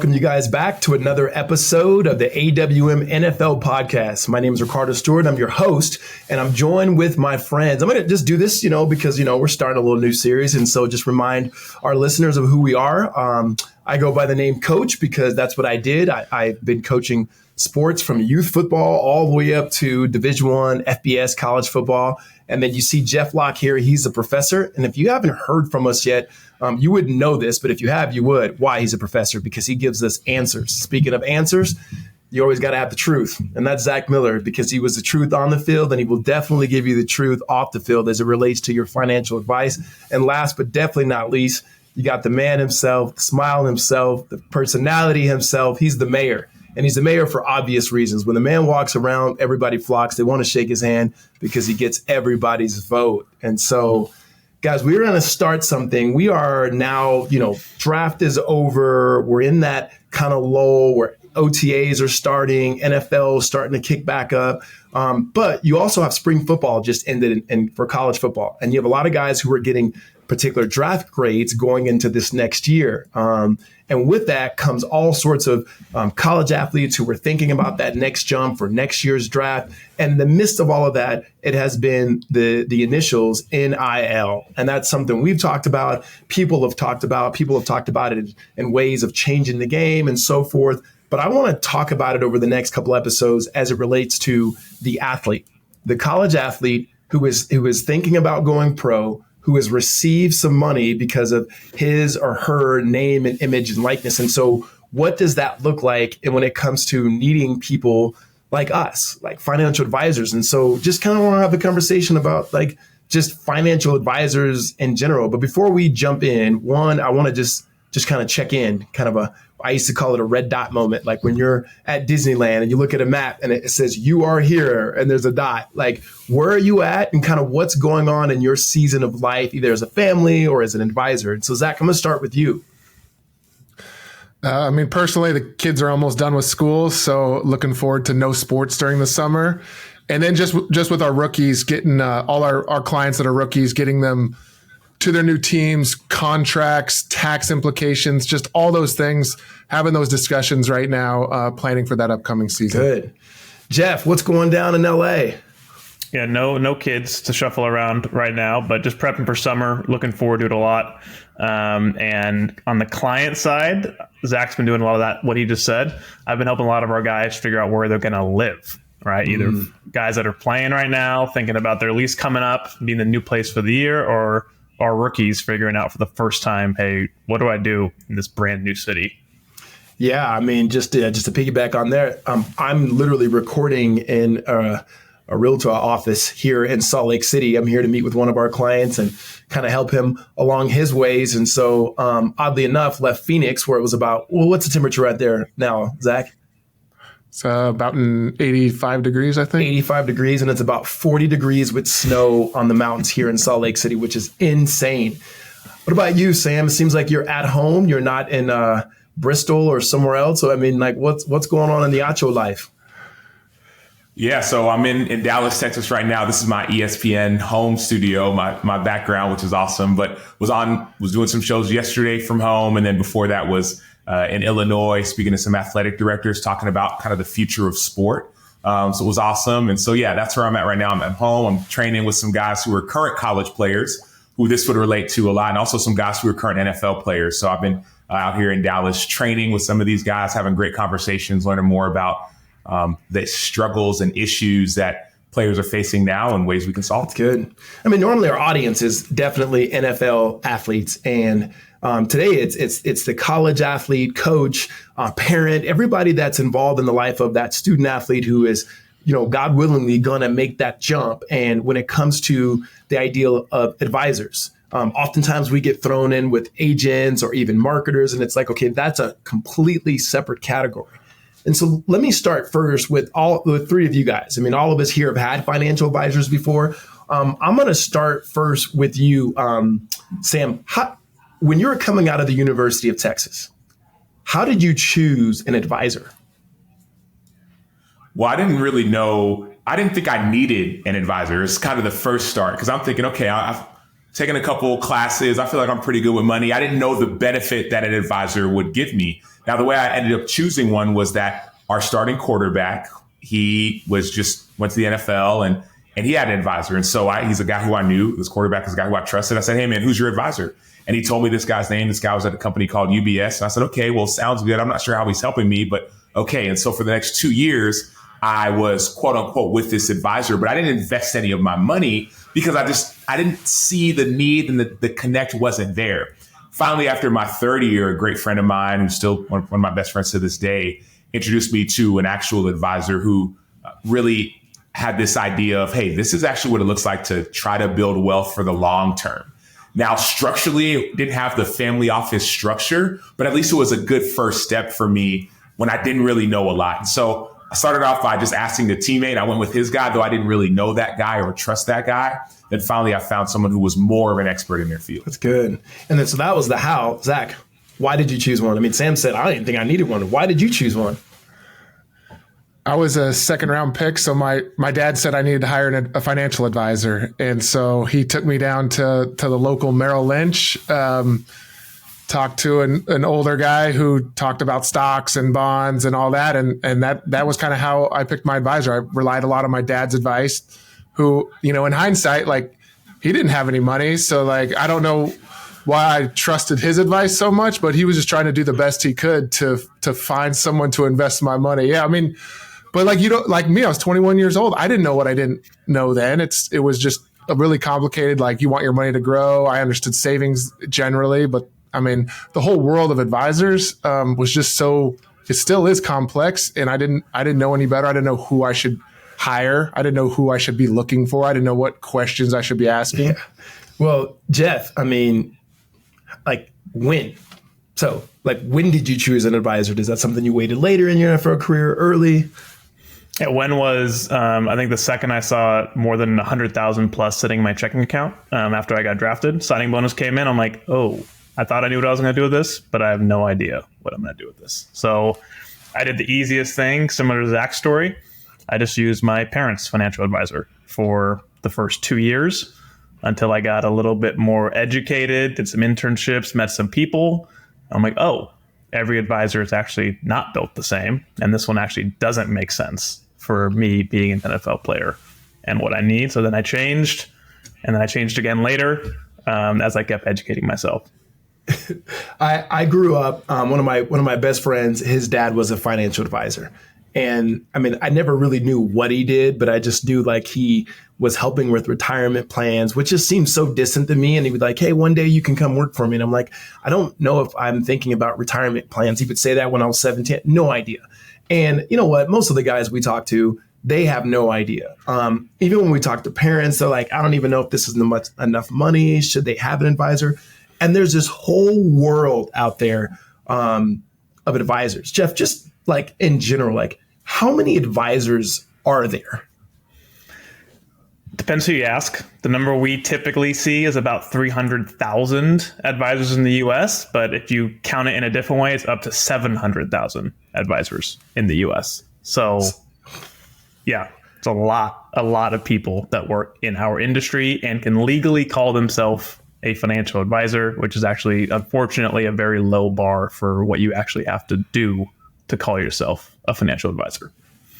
welcome you guys back to another episode of the AWM NFL podcast. My name is Riccardo Stewart. I'm your host, and I'm joined with my friends. I'm going to just do this, because, we're starting a little new series. And so just remind our listeners of who we are. I go by the name Coach because that's what I did. I've been coaching sports from youth football all the way up to Division I, FBS, college football. And then you see Jeff Locke here. He's a professor. And if you haven't heard from us yet, you wouldn't know this, but if you have, you would. Why he's a professor? Because he gives us answers. Speaking of answers, you always got to have the truth. And that's Zach Miller, because he was the truth on the field, and he will definitely give you the truth off the field as it relates to your financial advice. And last but definitely not least, you got the man himself, the smile himself, the personality himself. He's the mayor. And he's the mayor for obvious reasons. When the man walks around, everybody flocks. They want to shake his hand because he gets everybody's vote. And so, guys, we're going to start something. We are now, draft is over. We're in that kind of lull where OTAs are starting, NFL is starting to kick back up. But you also have spring football just ended for college football. And you have a lot of guys who are getting particular draft grades going into this next year. And with that comes all sorts of college athletes who were thinking about that next jump for next year's draft. And in the midst of all of that, it has been the initials NIL. And that's something we've talked about. People have talked about it in ways of changing the game and so forth. But I want to talk about it over the next couple episodes as it relates to the athlete, the college athlete who is thinking about going pro, who has received some money because of his or her name and image and likeness. And so what does that look like when it comes to needing people like us, like financial advisors? And so just kind of want to have a conversation about just financial advisors in general. But before we jump in, one, I want to just kind of check in, I used to call it a red dot moment, like when you're at Disneyland and you look at a map and it says you are here and there's a dot. Like, where are you at and kind of what's going on in your season of life, either as a family or as an advisor? And so, Zach, I'm going to start with you. Personally, the kids are almost done with school, so looking forward to no sports during the summer. And then just with our rookies, getting all our clients that are rookies, getting them to their new teams, contracts, tax implications, just all those things, having those discussions right now, planning for that upcoming season. Good. Jeff, what's going down in LA? Yeah, no kids to shuffle around right now, but just prepping for summer, looking forward to it a lot. And on the client side, Zach's been doing a lot of that, what he just said. I've been helping a lot of our guys figure out where they're going to live, right? Either guys that are playing right now, thinking about their lease coming up, being the new place for the year, or our rookies figuring out for the first time, hey, what do I do in this brand new city? Yeah, just to piggyback on there, I'm literally recording in a realtor office here in Salt Lake City. I'm here to meet with one of our clients and kind of help him along his ways. And so, oddly enough, left Phoenix where it was about, what's the temperature right there now, Zach? It's about 85 degrees, I think. 85 degrees, and it's about 40 degrees with snow on the mountains here in Salt Lake City, which is insane. What about you, Sam? It seems like you're at home. You're not in Bristol or somewhere else. So, what's going on in the Acho life? Yeah, so I'm in Dallas, Texas right now. This is my ESPN home studio, my background, which is awesome. But was doing some shows yesterday from home, and then before that was in Illinois, speaking to some athletic directors, talking about kind of the future of sport. So it was awesome. And so, yeah, that's where I'm at right now. I'm at home. I'm training with some guys who are current college players who this would relate to a lot, and also some guys who are current NFL players. So I've been out here in Dallas training with some of these guys, having great conversations, learning more about the struggles and issues that players are facing now and ways we can solve. Good. Normally our audience is definitely NFL athletes, and today it's the college athlete, coach, parent, everybody that's involved in the life of that student athlete who is, God willingly going to make that jump. And when it comes to the ideal of advisors, oftentimes we get thrown in with agents or even marketers, and it's like, okay, that's a completely separate category. And so let me start first with the three of you guys. All of us here have had financial advisors before. I'm going to start first with you, Sam. When you were coming out of the University of Texas, how did you choose an advisor? Well, I didn't really know. I didn't think I needed an advisor. It's kind of the first start because I'm thinking, okay, taken a couple classes. I feel like I'm pretty good with money. I didn't know the benefit that an advisor would give me. Now, the way I ended up choosing one was that our starting quarterback, he was just went to the NFL and he had an advisor. And so he's a guy who I knew. This quarterback is a guy who I trusted. I said, hey, man, who's your advisor? And he told me this guy's name. This guy was at a company called UBS. And I said, okay, well, sounds good. I'm not sure how he's helping me, but okay. And so for the next 2 years, I was quote unquote with this advisor, but I didn't invest any of my money because I didn't see the need and the connect wasn't there. Finally, after my third year, a great friend of mine, who's still one of my best friends to this day, introduced me to an actual advisor who really had this idea of, hey, this is actually what it looks like to try to build wealth for the long term. Now, structurally, it didn't have the family office structure, but at least it was a good first step for me when I didn't really know a lot. And so I started off by just asking a teammate. I went with his guy, though I didn't really know that guy or trust that guy. Then finally, I found someone who was more of an expert in their field. That's good. And then so that was the how. Zach, why did you choose one? I mean, Sam said, I didn't think I needed one. Why did you choose one? I was a second-round pick, so my dad said I needed to hire a financial advisor. And so he took me down to the local Merrill Lynch, talked to an older guy who talked about stocks and bonds and all that. And that was kind of how I picked my advisor. I relied a lot on my dad's advice, who, you know, in hindsight, like, he didn't have any money. So, like, I don't know why I trusted his advice so much, but he was just trying to do the best he could to find someone to invest my money. Yeah, I mean, but like, you know, like me, I was 21 years old. I didn't know what I didn't know then. It was just a really complicated, like, you want your money to grow. I understood savings generally, but I mean, the whole world of advisors was just it still is complex. And I didn't know any better. I didn't know who I should hire. I didn't know who I should be looking for. I didn't know what questions I should be asking. Yeah. Well, Jeff, I mean, like, when? So, like, when did you choose an advisor? Is that something you waited later in your NFL career, early? Yeah, when was, I think the second I saw more than 100,000 plus sitting in my checking account after I got drafted, signing bonus came in. I'm like, oh, I thought I knew what I was going to do with this, but I have no idea what I'm going to do with this. So I did the easiest thing, similar to Zach's story. I just used my parents' financial advisor for the first 2 years until I got a little bit more educated, did some internships, met some people. I'm like, oh, every advisor is actually not built the same. And this one actually doesn't make sense for me being an NFL player and what I need. So then I changed, and then I changed again later as I kept educating myself. I grew up, one of my best friends, his dad was a financial advisor. And I mean, I never really knew what he did, but I just knew, like, he was helping with retirement plans, which just seems so distant to me. And he would like, hey, one day you can come work for me. And I'm like, I don't know if I'm thinking about retirement plans. He would say that when I was 17, no idea. And you know what? Most of the guys we talk to, they have no idea. Even when we talk to parents, they're like, I don't even know if this is enough money. Should they have an advisor? And there's this whole world out there of advisors. Jeff, just like in general, like, how many advisors are there? Depends who you ask. The number we typically see is about 300,000 advisors in the US, but if you count it in a different way, it's up to 700,000 advisors in the US. So yeah, it's a lot of people that work in our industry and can legally call themselves a financial advisor, which is actually, unfortunately, a very low bar for what you actually have to do to call yourself a financial advisor.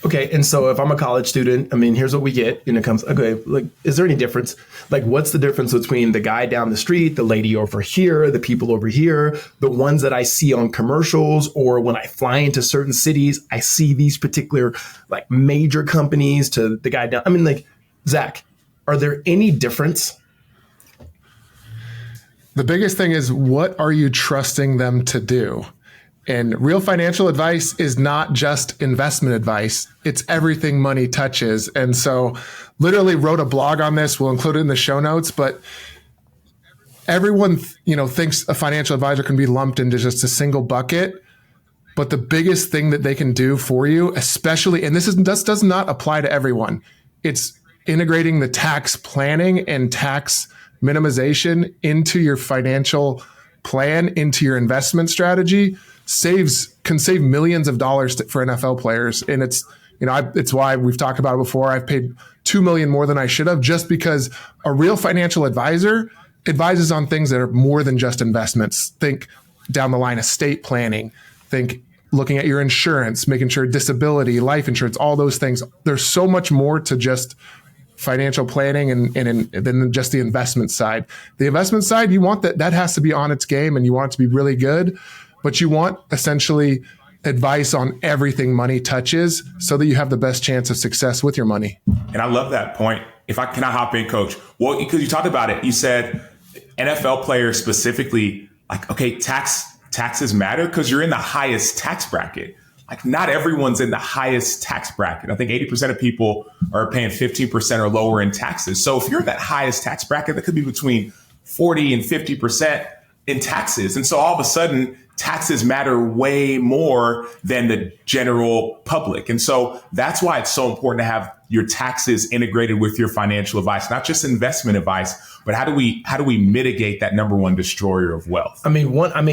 Okay, and so if I'm a college student, I mean, here's what we get, and it comes, okay, like, is there any difference? Like, what's the difference between the guy down the street, the lady over here, the people over here, the ones that I see on commercials, or when I fly into certain cities, I see these particular, like, major companies to the guy down? I mean, like, Zach, are there any difference? The biggest thing is, what are you trusting them to do? And real financial advice is not just investment advice. It's everything money touches. And so literally wrote a blog on this. We'll include it in the show notes, but everyone, thinks a financial advisor can be lumped into just a single bucket. But the biggest thing that they can do for you, especially, and this does not apply to everyone, it's integrating the tax planning and tax minimization into your financial plan, into your investment strategy. Can save millions of dollars for NFL players. And it's why we've talked about it before. I've paid $2 million more than I should have, just because a real financial advisor advises on things that are more than just investments. Think down the line estate planning. Think looking at your insurance, making sure disability, life insurance, all those things. There's so much more to just financial planning and than just the investment side. The investment side, you want that has to be on its game and you want it to be really good, but you want essentially advice on everything money touches so that you have the best chance of success with your money. And I love that point. Can I hop in, Coach? Well, because you talked about it, you said NFL players specifically, like, okay, taxes matter because you're in the highest tax bracket. Like, not everyone's in the highest tax bracket. I think 80% of people are paying 15% or lower in taxes. So if you're in that highest tax bracket, that could be between 40 and 50% in taxes. And so all of a sudden, taxes matter way more than the general public. And so that's why it's so important to have your taxes integrated with your financial advice, not just investment advice, but how do we mitigate that number one destroyer of wealth?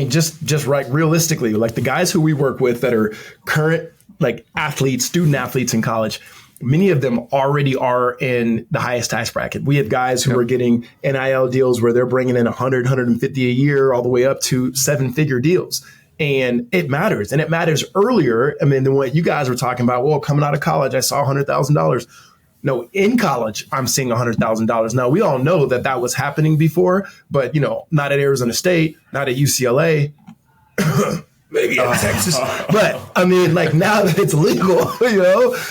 Just right, realistically, like the guys who we work with that are current like athletes, student athletes in college, many of them already are in the highest tax bracket. We have guys who are getting NIL deals where they're bringing in 100, 150 a year, all the way up to 7-figure deals. And it matters. And it matters earlier. I mean, than what you guys were talking about. Well, coming out of college, I saw $100,000. No, in college, I'm seeing $100,000. Now, we all know that was happening before, but, not at Arizona State, not at UCLA. Maybe in Texas, but I mean, like now that it's legal,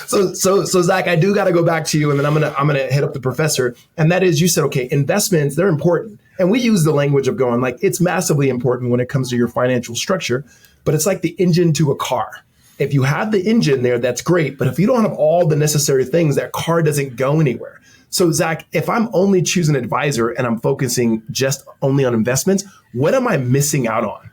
So Zach, I do got to go back to you, and then I'm gonna hit up the professor. And that is, you said, okay, investments, they're important, and we use the language of going like it's massively important when it comes to your financial structure, but it's like the engine to a car. If you have the engine there, that's great, but if you don't have all the necessary things, that car doesn't go anywhere. So Zach, if I'm only choosing an advisor and I'm focusing just only on investments, what am I missing out on?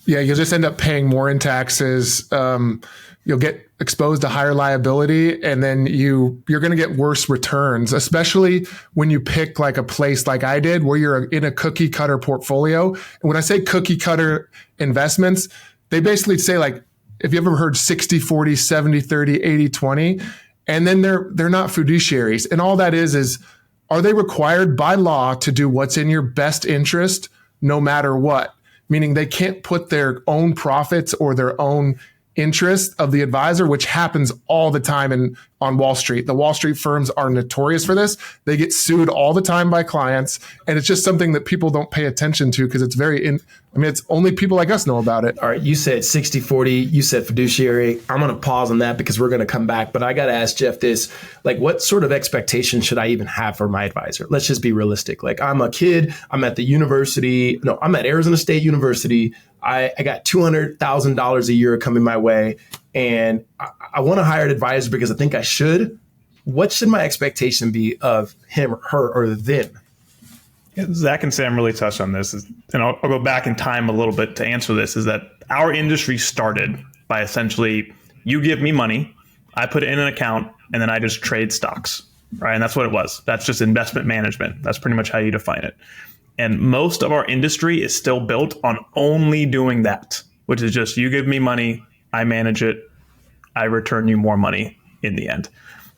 Yeah, you'll just end up paying more in taxes. You'll get exposed to higher liability, and then you're going to get worse returns, especially when you pick like a place like I did where you're in a cookie cutter portfolio. And when I say cookie cutter investments, they basically say like, if you ever heard 60-40, 70-30, 80-20, and then they're not fiduciaries. And all that is are they required by law to do what's in your best interest no matter what? Meaning they can't put their own profits or their own interest of the advisor, which happens all the time on Wall Street. The Wall Street firms are notorious for this. They get sued all the time by clients, and it's just something that people don't pay attention to because it's it's only people like us know about it. All right, you said 60-40, you said fiduciary. I'm going to pause on that because we're going to come back, but I got to ask Jeff this, like what sort of expectation should I even have for my advisor? Let's just be realistic. Like I'm a kid, I'm at Arizona State University. I got $200,000 a year coming my way, and I want to hire an advisor because I think I should. What should my expectation be of him, her, or them? Yeah, Zach and Sam really touched on this, and I'll go back in time a little bit to answer this, is that our industry started by essentially, you give me money, I put it in an account, and then I just trade stocks, right? And that's what it was. That's just investment management. That's pretty much how you define it. And most of our industry is still built on only doing that, which is just you give me money, I manage it, I return you more money in the end.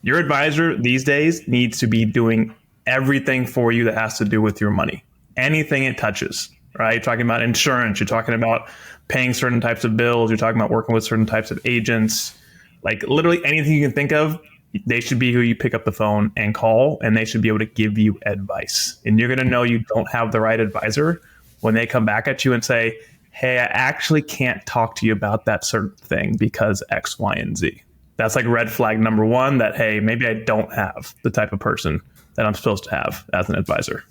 Your advisor these days needs to be doing everything for you that has to do with your money. Anything it touches, right? You're talking about insurance, you're talking about paying certain types of bills, you're talking about working with certain types of agents, like literally anything you can think of. They should be who you pick up the phone and call, and they should be able to give you advice. And you're going to know you don't have the right advisor when they come back at you and say, hey, I actually can't talk to you about that certain thing because X, Y, and Z. That's like red flag number one that, hey, maybe I don't have the type of person that I'm supposed to have as an advisor.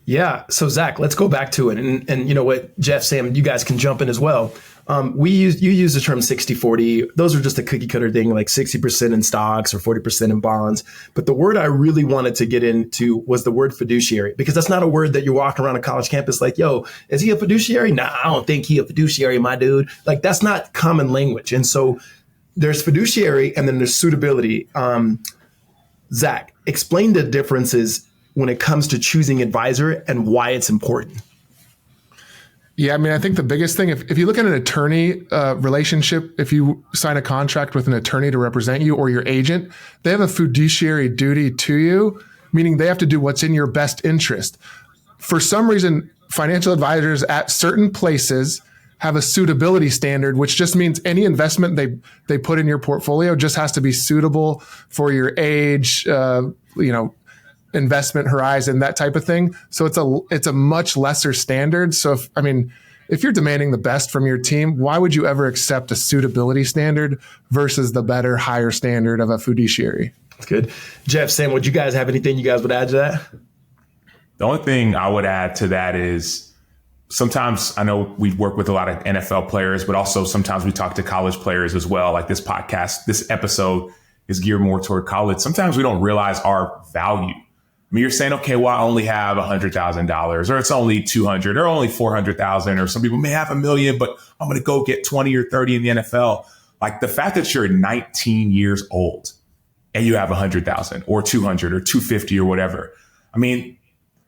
Yeah. So Zach, let's go back to it. And you know what, Jeff, Sam, you guys can jump in as well. You use the term 60-40. Those are just a cookie cutter thing, like 60% in stocks or 40% in bonds. But the word I really wanted to get into was the word fiduciary, because that's not a word that you're walking around a college campus like, yo, is he a fiduciary? Nah, I don't think he a fiduciary, my dude. Like that's not common language. And so there's fiduciary and then there's suitability. Zach, explain the differences when it comes to choosing advisor and why it's important. Yeah, I mean, I think the biggest thing, if you look at an attorney relationship, if you sign a contract with an attorney to represent you or your agent, they have a fiduciary duty to you meaning they have to do what's in your best interest. For some reason, financial advisors at certain places have a suitability standard, which just means any investment they put in your portfolio just has to be suitable for your age, investment horizon, that type of thing. So it's a much lesser standard. So if you're demanding the best from your team, why would you ever accept a suitability standard versus the better, higher standard of a fiduciary? That's good. Jeff, Sam, would you guys have anything you guys would add to that? The only thing I would add to that is sometimes I know we work with a lot of NFL players, but also sometimes we talk to college players as well. Like this podcast, this episode is geared more toward college. Sometimes we don't realize our value. I mean, you're saying, okay, well, I only have $100,000 or it's only 200 or only 400,000, or some people may have $1 million, but I'm going to go get 20 or 30 in the NFL. Like the fact that you're 19 years old and you have 100,000 or 200 or 250 or whatever. I mean,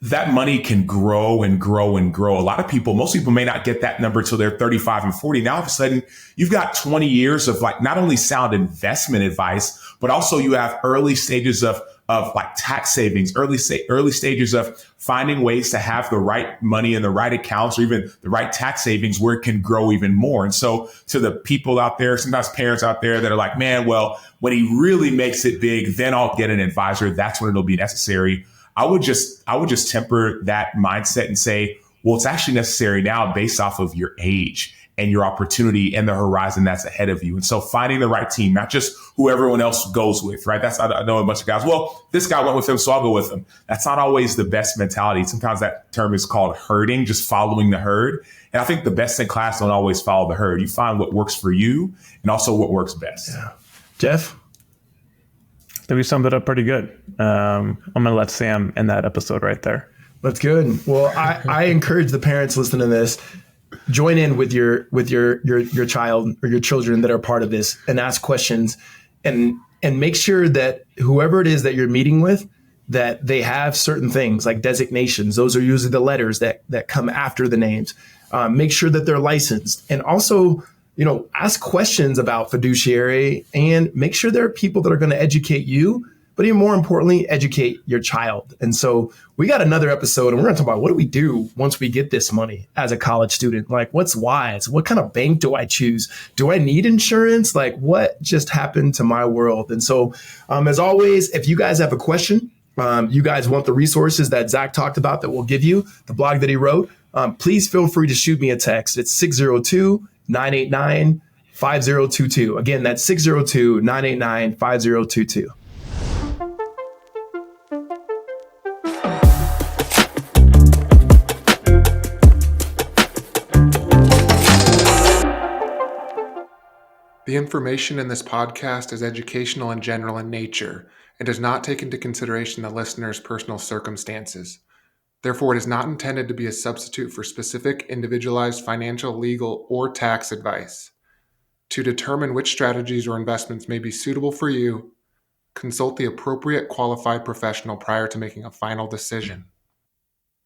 that money can grow and grow and grow. Most people may not get that number till they're 35 and 40. Now, all of a sudden, you've got 20 years of like not only sound investment advice, but also you have early stages of like tax savings, early stages of finding ways to have the right money in the right accounts or even the right tax savings where it can grow even more. And so to the people out there, sometimes parents out there that are like, man, well, when he really makes it big, then I'll get an advisor. That's when it'll be necessary. I would just temper that mindset and say, well, it's actually necessary now based off of your age and your opportunity and the horizon that's ahead of you. And so finding the right team, not just who everyone else goes with, right? I know a bunch of guys, well, this guy went with him, so I'll go with him. That's not always the best mentality. Sometimes that term is called herding, just following the herd. And I think the best in class don't always follow the herd. You find what works for you and also what works best. Yeah. Jeff? I think we summed it up pretty good. I'm going to let Sam end that episode right there. That's good. Well, I encourage the parents listening to this, join in with your child or your children that are part of this and ask questions and make sure that whoever it is that you're meeting with, that they have certain things like designations. Those are usually the letters that come after the names. Make sure that they're licensed, and also, ask questions about fiduciary and make sure there are people that are going to educate you, but even more importantly, educate your child. And so we got another episode and we're going to talk about what do we do once we get this money as a college student? Like, what's wise? What kind of bank do I choose? Do I need insurance? Like, what just happened to my world? And so as always, if you guys have a question, you guys want the resources that Zach talked about that we'll give you, the blog that he wrote, please feel free to shoot me a text. It's 602-989-5022. Again, that's 602-989-5022. The information in this podcast is educational and general in nature and does not take into consideration the listener's personal circumstances. Therefore, it is not intended to be a substitute for specific, individualized financial, legal, or tax advice. To determine which strategies or investments may be suitable for you, consult the appropriate qualified professional prior to making a final decision.